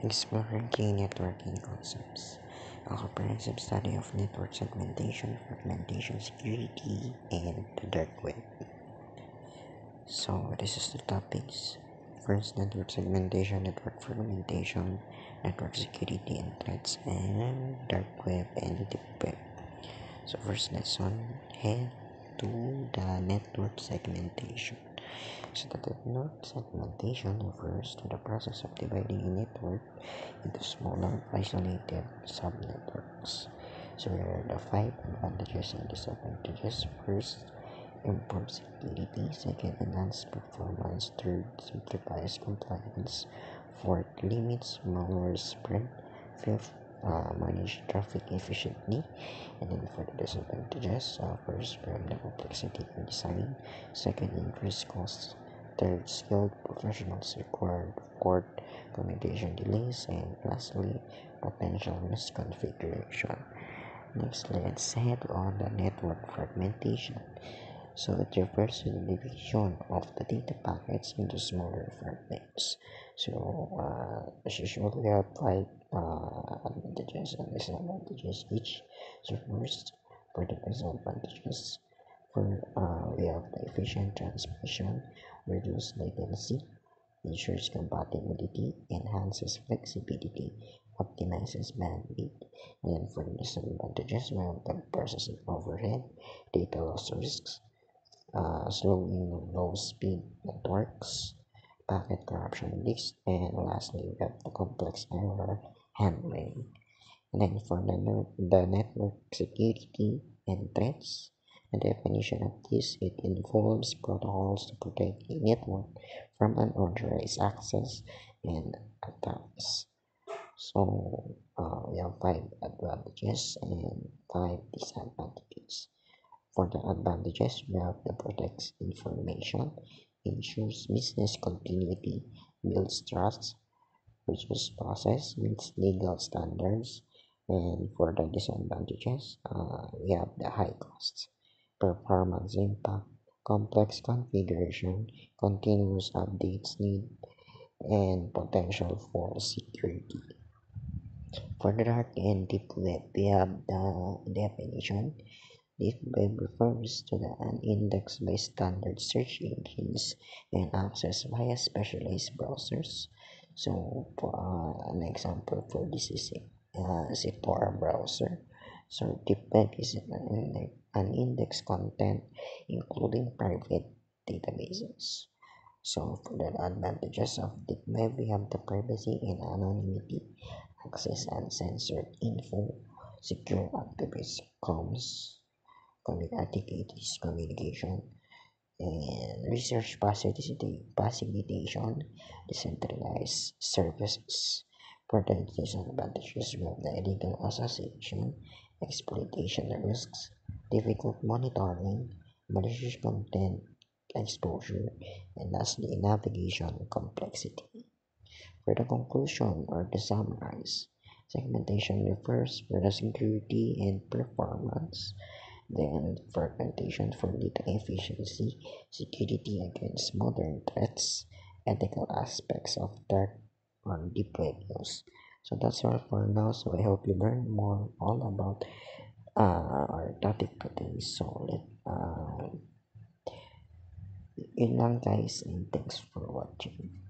Exploring key networking concepts, a comprehensive study of network segmentation, fragmentation, security, and the dark web. So, this is the topics. First, network segmentation, network fragmentation, network security and threats, and dark web and deep web. So, first lesson, head to the network segmentation. So, the network segmentation refers to the process of dividing a network into smaller, isolated subnetworks. So, here are the 5 advantages and disadvantages. First, improve security. Second, enhance performance. Third, simplifies compliance. Fourth, limits malware spread. Fifth, manage traffic efficiently. And then for the disadvantages, first, from the complexity in design. Second, increase costs. Third, skilled professionals required. Fourth, communication delays. And lastly, potential misconfiguration. Next, let's head on the network fragmentation. So it refers to the division of the data packets into smaller fragments. So as usual, we have 5 advantages and disadvantages each. So first, for the disadvantages, we have the efficient transmission, reduce latency, ensures compatibility, enhances flexibility, optimizes bandwidth. And then for the disadvantages, we have the processing overhead, data loss risks, slowing low-speed networks, packet corruption risks, and lastly, we have the complex error handling. And then for the network security and threats, the definition of this, it involves protocols to protect a network from unauthorized access and attacks. So we have 5 advantages and 5 disadvantages. For the advantages, we have the protects information, ensures business continuity, builds trust, reduces process, meets legal standards. And for the disadvantages, we have the high costs, performance impact, complex configuration, continuous updates need, and potential for security. For the dark and deep web, we have the definition. Deep web refers to the unindexed by standard search engines and accessed via specialized browsers. So, for an example for this is a Tor browser. So, deep web is an unindexed content, including private databases. So, for the advantages of deep web, we have the privacy and anonymity, access uncensored info, secure activist comms, activities communication, and research facilitation, decentralized services. For the disadvantages, we have the illegal association, exploitation risks, difficult monitoring, malicious content exposure, and lastly, navigation complexity. For the conclusion or the summarize, segmentation refers to the security and performance, then fragmentation for data efficiency, security against modern threats, ethical aspects of dark or deep web use. So that's all for now. So I hope you learn more all about our topic today. So yun lang guys, and thanks for watching.